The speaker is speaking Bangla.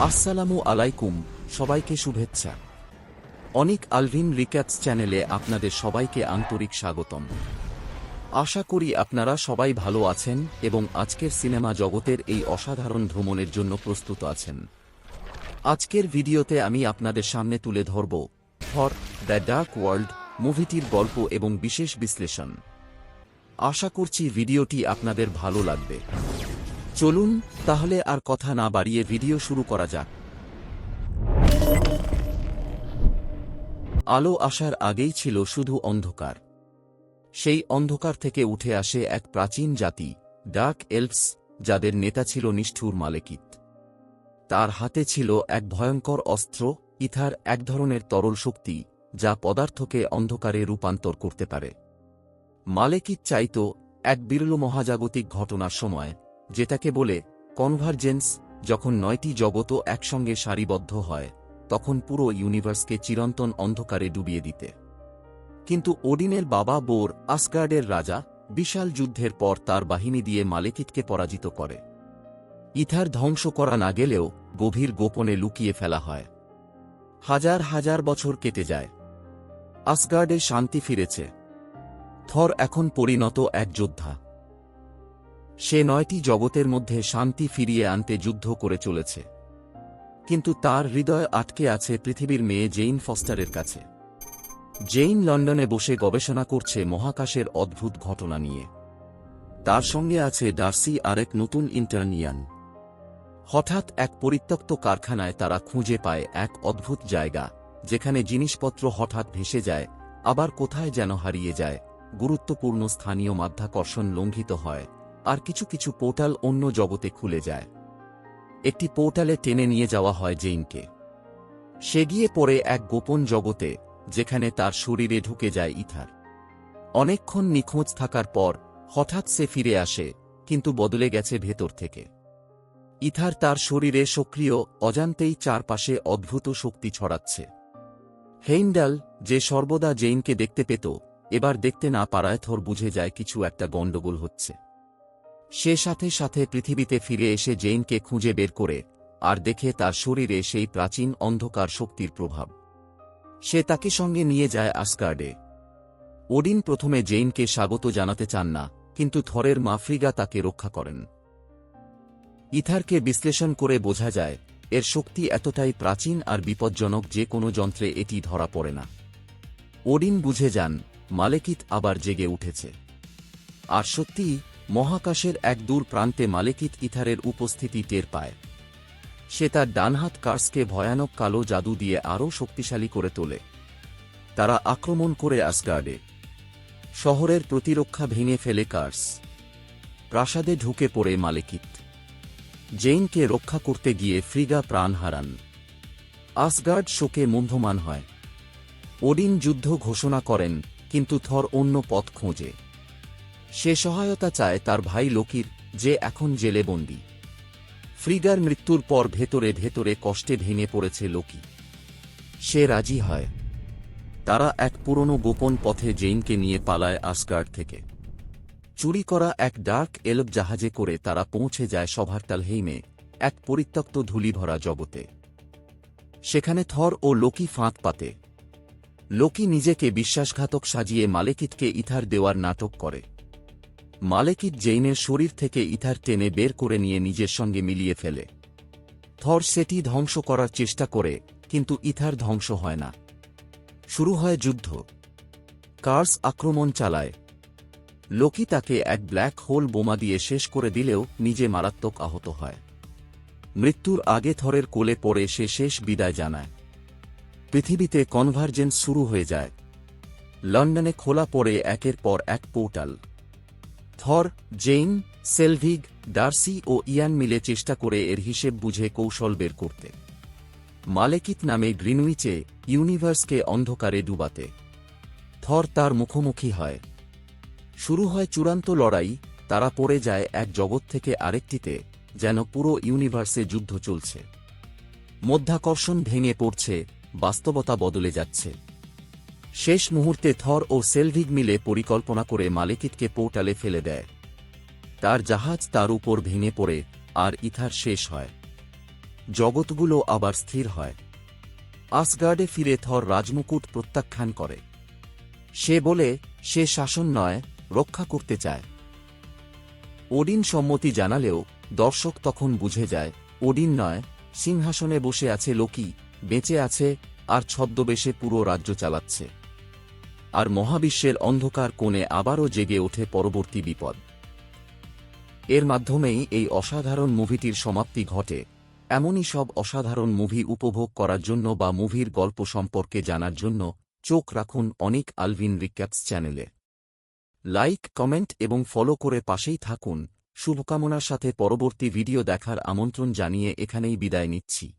আসসালামু আলাইকুম, সবাইকে শুভেচ্ছা। অনিক আলভিন রিক্যাপস চ্যানেলে আপনাদের সবাইকে আন্তরিক স্বাগতম। আশা করি আপনারা সবাই ভালো আছেন এবং আজকের সিনেমা জগতের এই অসাধারণ ভ্রমণের জন্য প্রস্তুত আছেন। আজকের ভিডিওতে আমি আপনাদের সামনে তুলে ধরব থর দ্য ডার্ক ওয়ার্ল্ড মুভিটির গল্প এবং বিশেষ বিশ্লেষণ। আশা করছি ভিডিওটি আপনাদের ভালো লাগবে। চলুন তাহলে আর কথা না বাড়িয়ে ভিডিও শুরু করা যাক। আলো আসার আগেই ছিল শুধু অন্ধকার। সেই অন্ধকার থেকে উঠে আসে এক প্রাচীন জাতি, ডার্ক এলভস, যাদের নেতা ছিল নিষ্ঠুর মালেকিত। তার হাতে ছিল এক ভয়ঙ্কর অস্ত্র, ইথার, এক ধরনের তরল শক্তি যা পদার্থকে অন্ধকারে রূপান্তর করতে পারে। মালেকিত চাইত এক বিরল মহাজাগতিক ঘটনার সময়, যেটাকে বলে কনভার্জেন্স, যখন 9টি জগৎও একসঙ্গে সারিবদ্ধ হয়, তখন পুরো ইউনিভার্সকে চিরন্তন অন্ধকারে ডুবিয়ে দিতে। কিন্তু ওডিনের বাবা বোর, আসগার্ডের রাজা, বিশাল যুদ্ধের পর তার বাহিনী দিয়ে মালেকিতকে পরাজিত করে। ইথার ধ্বংস করা না গেলেও গভীর গোপনে লুকিয়ে ফেলা হয়। হাজার হাজার বছর কেটে যায়। আসগার্ডে শান্তি ফিরেছে। থর এখন পরিণত এক যোদ্ধা। সে 9টি জগতের মধ্যে শান্তি ফিরিয়ে আনতে যুদ্ধ করে চলেছে। কিন্তু তার হৃদয় আটকে আছে পৃথিবীর মেয়ে জেইন ফস্টারের কাছে। জেইন লন্ডনে বসে গবেষণা করছে মহাকাশের অদ্ভুত ঘটনা নিয়ে। তার সঙ্গে আছে ডার্সি, আরেক নতুন ইন্টার্নিয়ান। হঠাৎ এক পরিত্যক্ত কারখানায় তারা খুঁজে পায় এক অদ্ভুত জায়গা, যেখানে জিনিসপত্র হঠাৎ ভেসে যায়, আবার কোথায় যেন হারিয়ে যায়। গুরুত্বপূর্ণ স্থানীয় মাধ্যাকর্ষণ লঙ্ঘিত হয়, আর কিছু কিছু পোর্টাল অন্য জগতে খুলে যায়। একটি পোর্টালে টেনে নিয়ে যাওয়া হয় জেইনকে। সে গিয়ে পড়ে এক গোপন জগতে, যেখানে তার শরীরে ঢুকে যায় ইথার। অনেকক্ষণ নিখোঁজ থাকার পর হঠাৎ সে ফিরে আসে, কিন্তু বদলে গেছে ভেতর থেকে। ইথার তার শরীরে সক্রিয়, অজান্তেই চারপাশে অদ্ভুত শক্তি ছড়াচ্ছে। হেইন্ডাল, যে সর্বদা জেইনকে দেখতে পেত, এবার দেখতে না পারায় থর বুঝে যায় কিছু একটা গণ্ডগোল হচ্ছে। সে সাথে সাথে পৃথিবীতে ফিরে এসে জেইনকে খুঁজে বের করে, আর দেখে তার শরীরে সেই প্রাচীন অন্ধকার শক্তির প্রভাব। সে তাকে সঙ্গে নিয়ে যায় আসগার্ডে। ওডিন প্রথমে জেইনকে স্বাগত জানাতে চান না, কিন্তু থরের মা ফ্রিগা তাকে রক্ষা করেন। ইথারকে বিশ্লেষণ করে বোঝা যায়, এর শক্তি এতটাই প্রাচীন আর বিপজ্জনক যে কোনো যন্ত্রে এটি ধরা পড়ে না। ওডিন বুঝে যান, মালেকিত আবার জেগে উঠেছে। আর সত্যিই, মহাকাশের এক দূর প্রান্তে মালেকিত ইথারের উপস্থিতি টের পায়। সে তার ডানহাত কার্সকে ভয়ানক কালো জাদু দিয়ে আরও শক্তিশালী করে তোলে। তারা আক্রমণ করে আসগার্ডে। শহরের প্রতিরক্ষা ভেঙে ফেলে কার্স। প্রাসাদে ঢুকে পড়ে মালেকিত। জেইনকে রক্ষা করতে গিয়ে ফ্রিগা প্রাণ হারান। আসগার্ড শোকে মুগ্ধমান হয়। ওডিন যুদ্ধ ঘোষণা করেন, কিন্তু থর অন্য পথ খোঁজে। সে সহায়তা চায় তার ভাই লোকির, যে এখন জেলে বন্দী। ফ্রিগার মৃত্যুর পর ভেতরে ভেতরে কষ্টে ভেঙে পড়েছে লোকি। সে রাজি হয়। তারা এক পুরনো গোপন পথে জেইনকে নিয়ে পালায় আসগার্ড থেকে। চুরি করা এক ডার্ক এলভ জাহাজে করে তারা পৌঁছে যায় সভারটালহেইমে, এক পরিত্যক্ত ধূলিভরা জগতে। সেখানে থর ও লোকি ফাঁদ পাতে। লোকি নিজেকে বিশ্বাসঘাতক সাজিয়ে মালেকিতকে ইথার দেওয়ার নাটক করে। মালেকিত জেইনের শরীর থেকে ইথার টেনে বের করে নিয়ে নিজের সঙ্গে মিলিয়ে ফেলে। থর সেটি ধ্বংস করার চেষ্টা করে, কিন্তু ইথার ধ্বংস হয় না। শুরু হয় যুদ্ধ। কার্স আক্রমণ চালায়। লোকি তাকে এক ব্ল্যাক হোল বোমা দিয়ে শেষ করে দিলেও নিজে মারাত্মক আহত হয়। মৃত্যুর আগে থরের কোলে পড়ে সে শেষ বিদায় জানায়। পৃথিবীতে কনভার্জেন্স শুরু হয়ে যায়। লন্ডনে খোলা পড়ে একের পর এক পোর্টাল। থর, জেইন, সেলভিগ, ডার্সি ও ইয়ান মিলে চেষ্টা করে এর হিসেব বুঝে কৌশল বের করতে। মালেকিত নামে গ্রিনউইচে ইউনিভার্সকে অন্ধকারে ডুবাতে। থর তার মুখোমুখি হয়। শুরু হয় চূড়ান্ত লড়াই। তারা পড়ে যায় এক জগৎ থেকে আরেকটিতে, যেন পুরো ইউনিভার্সে যুদ্ধ চলছে। মধ্যাকর্ষণ ভেঙে পড়ছে, বাস্তবতা বদলে যাচ্ছে। শেষ মুহূর্তে থর ও সেলভিগ মিলে পরিকল্পনা করে মালেকিতকে পোর্টালে ফেলে দেয়। তার জাহাজ তার উপর ভেঙে পড়ে, আর ইথার শেষ হয়। জগৎগুলো আবার স্থির হয়। আসগার্ডে ফিরে থর রাজমুকুট প্রত্যাখ্যান করে। সে বলে সে শাসন নয়, রক্ষা করতে চায়। ওডিন সম্মতি জানালেও দর্শক তখন বুঝে যায় ওডিন নয়, সিংহাসনে বসে আছে লোকি, বেঁচে আছে আর ছদ্মবেশে পুরো রাজ্য চালাচ্ছে। আর মহাবিশ্বের অন্ধকার কোণে আবারও জেগে ওঠে পরবর্তী বিপদ। এর মাধ্যমেই এই অসাধারণ মুভিটির সমাপ্তি ঘটে। এমনই সব অসাধারণ মুভি উপভোগ করার জন্য বা মুভির গল্প সম্পর্কে জানার জন্য চোখ রাখুন অনিক আলভিন রিক্যাপস চ্যানেলে। লাইক, কমেন্ট এবং ফলো করে পাশেই থাকুন। শুভকামনার সাথে পরবর্তী ভিডিও দেখার আমন্ত্রণ জানিয়ে এখানেই বিদায় নিচ্ছি।